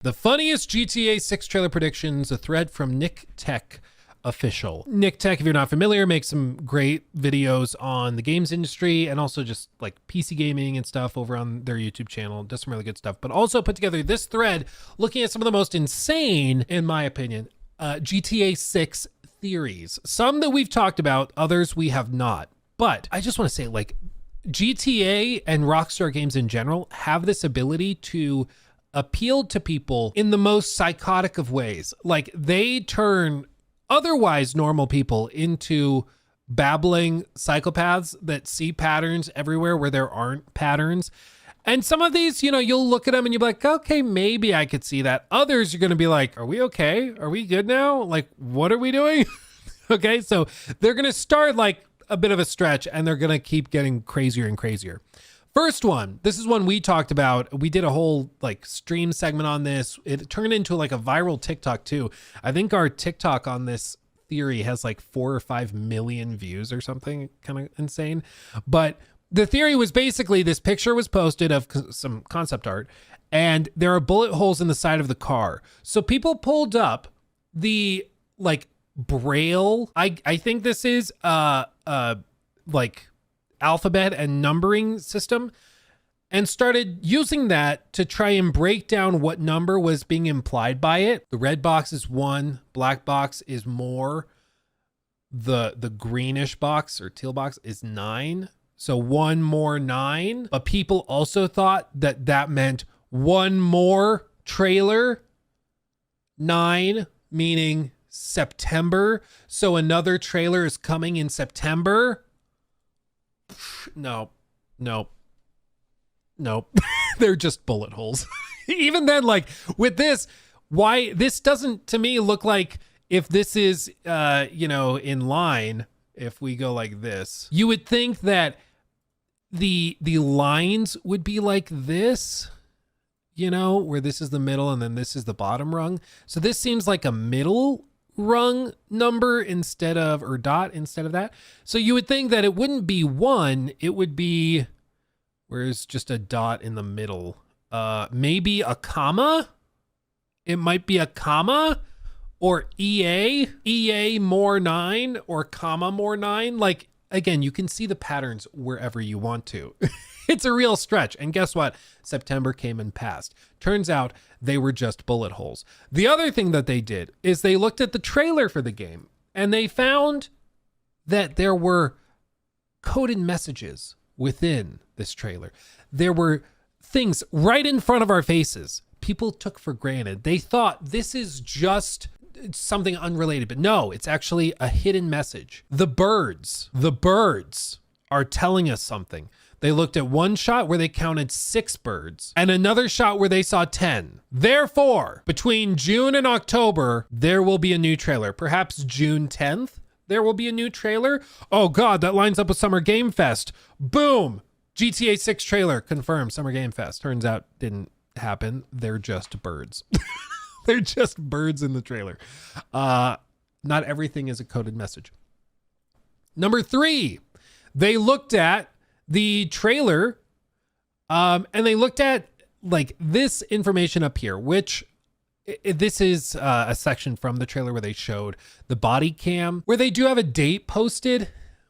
The funniest GTA 6 trailer predictions, a thread from Nick Tech Official. Nick Tech, if you're not familiar, makes some great videos on the games industry and also just like PC gaming and stuff over on their YouTube channel. Does some really good stuff, but also put together this thread looking at some of the most insane, in my opinion, GTA 6 theories. Some that we've talked about, others we have not. But I just want to say, like, GTA and Rockstar games in general have this ability to appeal to people in the most psychotic of ways. Like, they turn otherwise normal people into babbling psychopaths that see patterns everywhere where there aren't patterns. And some of these, you know, you'll look at them and you'll be like, okay, maybe I could see that. Others, you're going to be like, are we okay? Are we good now? Like, what are we doing? Okay, so they're going to start like a bit of a stretch and they're going to keep getting crazier and crazier. First one, this is one we talked about. We did a whole like stream segment on this. It turned into like a viral TikTok too. I think our TikTok on this theory has like 4 or 5 million views or something, kind of insane. But the theory was basically this picture was posted of some concept art and there are bullet holes in the side of the car. So people pulled up the like Braille. I think this is like alphabet and numbering system and started using that to try and break down what number was being implied by it. The red box is 1, black box is more, the greenish box or teal box is 9. So 1 more 9. But people also thought that that meant 1 more trailer, 9 meaning September. So another trailer is coming in September. No. They're just bullet holes. Even then, like with this, why this doesn't to me look like if this is, you know, in line, if we go like this, you would think that the lines would be like this, you know, where this is the middle and then this is the bottom rung. So this seems like a middle rung number instead of, or dot instead of that. So you would think that it wouldn't be 1, it would be, where's just a dot in the middle? Maybe a comma? It might be a comma or EA more 9 or comma more 9. Like, again, you can see the patterns wherever you want to. It's a real stretch. And guess what? September came and passed. Turns out they were just bullet holes. The other thing that they did is they looked at the trailer for the game and they found that there were coded messages within this trailer. There were things right in front of our faces people took for granted. They thought this is just something unrelated, but no, it's actually a hidden message. The birds are telling us something. They looked at one shot where they counted 6 birds and another shot where they saw 10. Therefore, between June and October, there will be a new trailer. Perhaps June 10th, there will be a new trailer. Oh God, that lines up with Summer Game Fest. Boom. GTA 6 trailer confirmed, Summer Game Fest. Turns out didn't happen. They're just birds. They're just birds in the trailer. Not everything is a coded message. Number 3, they looked at the trailer and they looked at like this information up here, which this is a section from the trailer where they showed the body cam, where they do have a date posted,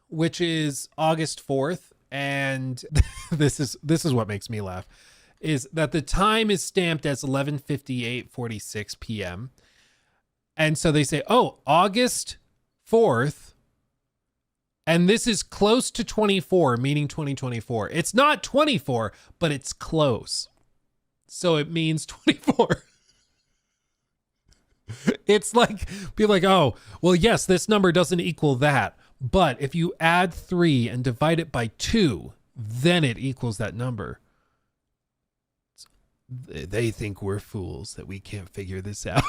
which is August 4th. And this is what makes me laugh, is that the time is stamped as 11:58:46 p.m. And so they say, oh, August 4th. And this is close to 24, meaning 2024. It's not 24, but it's close. So it means 24. It's like, be like, oh, well, yes, this number doesn't equal that. But if you add 3 and divide it by 2, then it equals that number. They think we're fools that we can't figure this out.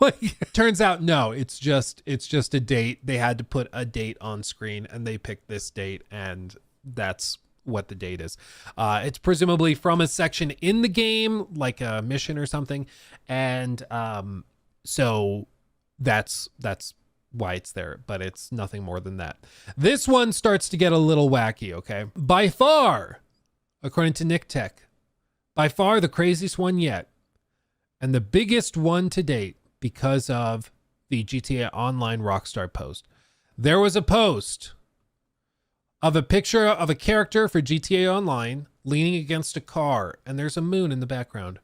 Like, turns out, no, it's just a date. They had to put a date on screen and they picked this date and that's what the date is. It's presumably from a section in the game, like a mission or something. And so that's why it's there, but it's nothing more than that. This one starts to get a little wacky, okay? By far, according to Nick Tech, by far the craziest one yet and the biggest one to date because of the GTA Online Rockstar post. There was a post of a picture of a character for GTA Online leaning against a car, and there's a moon in the background.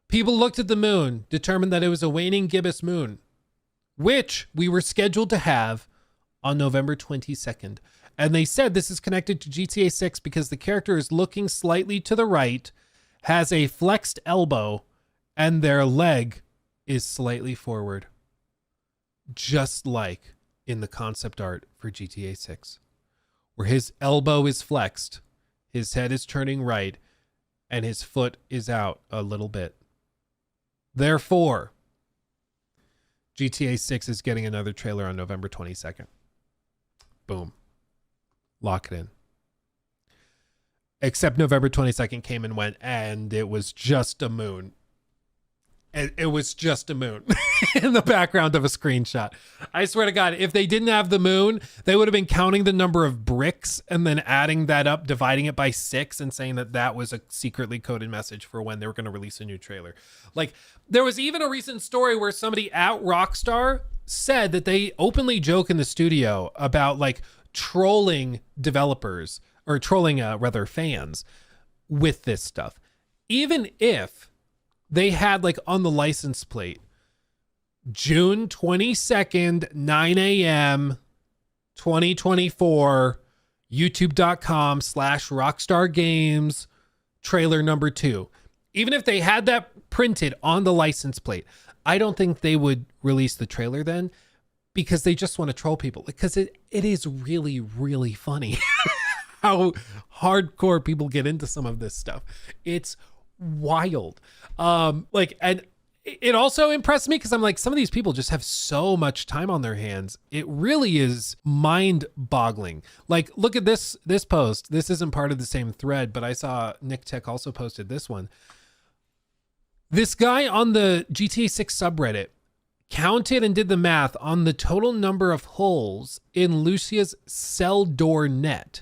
People looked at the moon, determined that it was a waning gibbous moon, which we were scheduled to have on November 22nd. And they said this is connected to GTA 6 because the character is looking slightly to the right, has a flexed elbow, and their leg is slightly forward. Just like in the concept art for GTA 6, where his elbow is flexed, his head is turning right, and his foot is out a little bit. Therefore, GTA 6 is getting another trailer on November 22nd. Boom. Lock it in. Except November 22nd came and went, and it was just a moon. It was just a moon in the background of a screenshot. I swear to God, if they didn't have the moon, they would have been counting the number of bricks and then adding that up, dividing it by 6 and saying that that was a secretly coded message for when they were going to release a new trailer. Like, there was even a recent story where somebody at Rockstar said that they openly joke in the studio about like trolling developers or trolling rather fans with this stuff. Even if they had like on the license plate, June 22nd, 9 a.m., 2024, youtube.com/Rockstar Games, trailer number 2. Even if they had that printed on the license plate, I don't think they would release the trailer then, because they just want to troll people. Because it is really, really funny how hardcore people get into some of this stuff. It's wild. And it also impressed me because I'm like, some of these people just have so much time on their hands. It really is mind-boggling. Like, look at this post. This isn't part of the same thread, but I saw Nick Tech also posted this one. This guy on the GTA 6 subreddit counted and did the math on the total number of holes in Lucia's cell door net,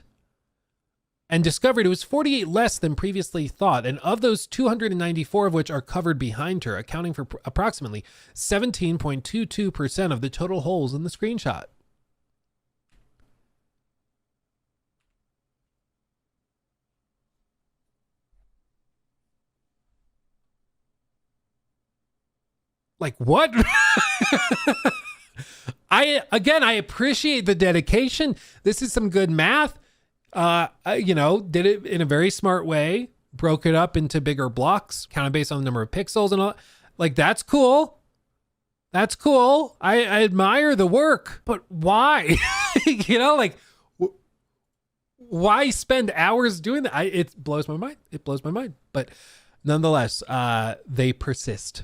and discovered it was 48 less than previously thought. And of those, 294 of which are covered behind her, accounting for approximately 17.22% of the total holes in the screenshot. Like, what? I appreciate the dedication. This is some good math. Did it in a very smart way, broke it up into bigger blocks, counted based on the number of pixels and all. Like, that's cool. That's cool. I admire the work, but why? Why spend hours doing that? It blows my mind. It blows my mind. But nonetheless, they persist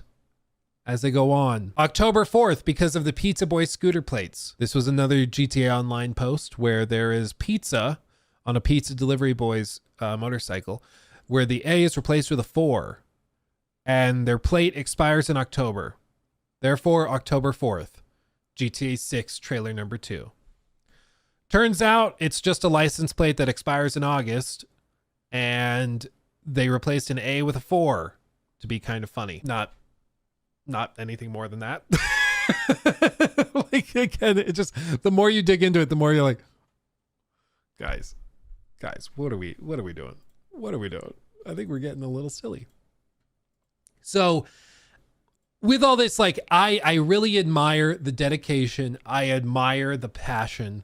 as they go on. October 4th, because of the Pizza Boy scooter plates. This was another GTA Online post where there is pizza on a Pizza Delivery Boy's motorcycle, where the A is replaced with a 4, and their plate expires in October. Therefore, October 4th, GTA 6 trailer number 2. Turns out it's just a license plate that expires in August, and they replaced an A with a 4 to be kind of funny. Not anything more than that. Like, again, it just, the more you dig into it, the more you're like, guys, what are we doing? What are we doing? I think we're getting a little silly. So with all this, like, I really admire the dedication. I admire the passion.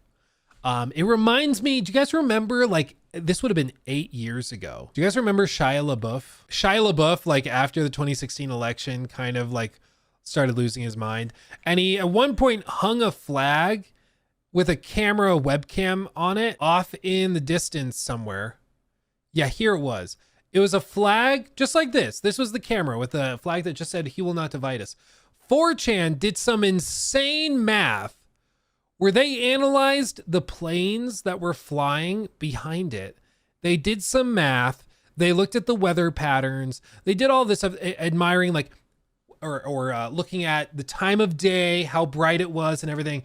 It reminds me, do you guys remember, like, this would have been 8 years ago. Do you guys remember Shia LaBeouf? Shia LaBeouf, like, after the 2016 election, kind of like started losing his mind. And he at one point hung a flag with a camera webcam on it off in the distance somewhere. Yeah, here it was. It was a flag just like this. This was the camera with a flag that just said, "He will not divide us." 4chan did some insane math where they analyzed the planes that were flying behind it. They did some math. They looked at the weather patterns. They did all this stuff, admiring like, or looking at the time of day, how bright it was and everything.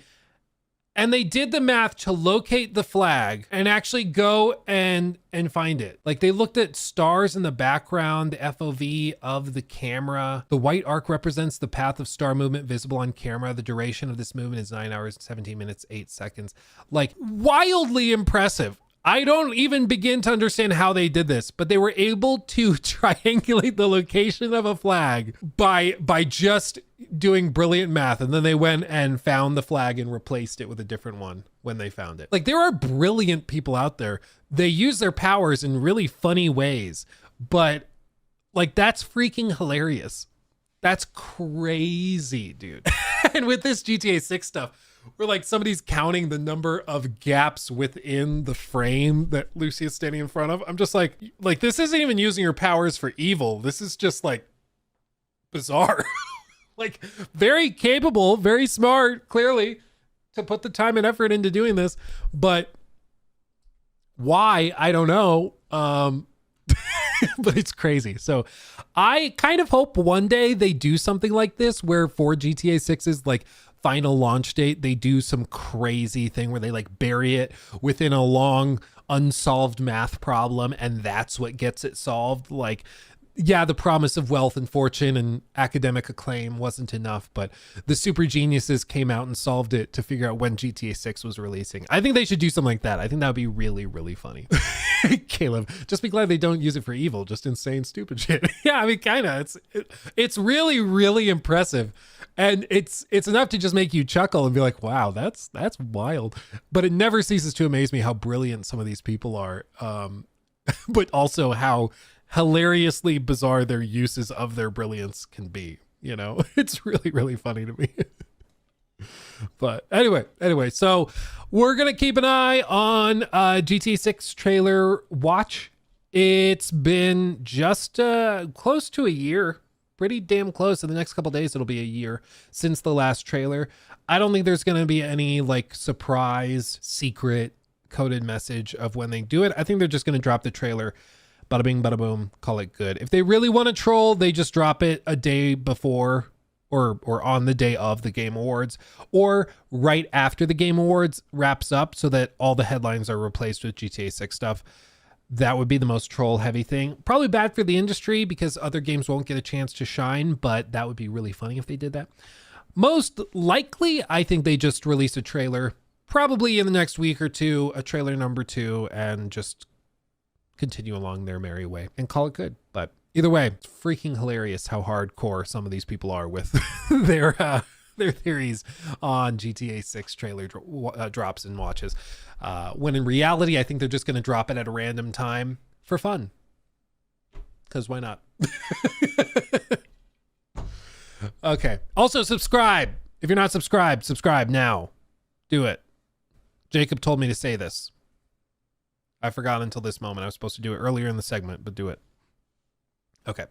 And they did the math to locate the flag and actually go and find it. Like they looked at stars in the background, the FOV of the camera. The white arc represents the path of star movement visible on camera. The duration of this movement is 9 hours, 17 minutes, 8 seconds. Like wildly impressive. I don't even begin to understand how they did this, but they were able to triangulate the location of a flag by just doing brilliant math. And then they went and found the flag and replaced it with a different one when they found it. Like there are brilliant people out there. They use their powers in really funny ways, but like that's freaking hilarious. That's crazy, dude. And with this GTA 6 stuff, where like somebody's counting the number of gaps within the frame that Lucy is standing in front of. I'm just like this isn't even using her powers for evil. This is just like bizarre. Like very capable, very smart, clearly, to put the time and effort into doing this. But why? I don't know. But it's crazy. So I kind of hope one day they do something like this where for GTA 6's like final launch date, they do some crazy thing where they like bury it within a long unsolved math problem, and that's what gets it solved. Like, yeah, the promise of wealth and fortune and academic acclaim wasn't enough, but the super geniuses came out and solved it to figure out when GTA 6 was releasing. I think they should do something like that. I think that would be really, really funny. Caleb, just be glad they don't use it for evil, just insane, stupid shit. Yeah, I mean, kind of. It's really, really impressive. And it's enough to just make you chuckle and be like, wow, that's wild. But it never ceases to amaze me how brilliant some of these people are. But also how hilariously bizarre their uses of their brilliance can be. You know, it's really, really funny to me. But anyway, so we're going to keep an eye on GTA 6 trailer watch. It's been just close to a year. Pretty damn close. In the next couple days, it'll be a year since the last trailer. I don't think there's going to be any like surprise, secret, coded message of when they do it. I think they're just going to drop the trailer. Bada bing, bada boom, call it good. If they really want to troll, they just drop it a day before or on the day of the Game Awards or right after the Game Awards wraps up so that all the headlines are replaced with GTA 6 stuff. That would be the most troll heavy thing. Probably bad for the industry because other games won't get a chance to shine, but that would be really funny if they did that. Most likely, I think they just release a trailer, probably in the next week or two, a trailer number 2, and just continue along their merry way and call it good. But either way, it's freaking hilarious how hardcore some of these people are with their theories on GTA 6 trailer drops and watches. When in reality, I think they're just going to drop it at a random time for fun. Because why not? Okay. Also, subscribe. If you're not subscribed, subscribe now. Do it. Jacob told me to say this. I forgot until this moment. I was supposed to do it earlier in the segment, but do it. Okay.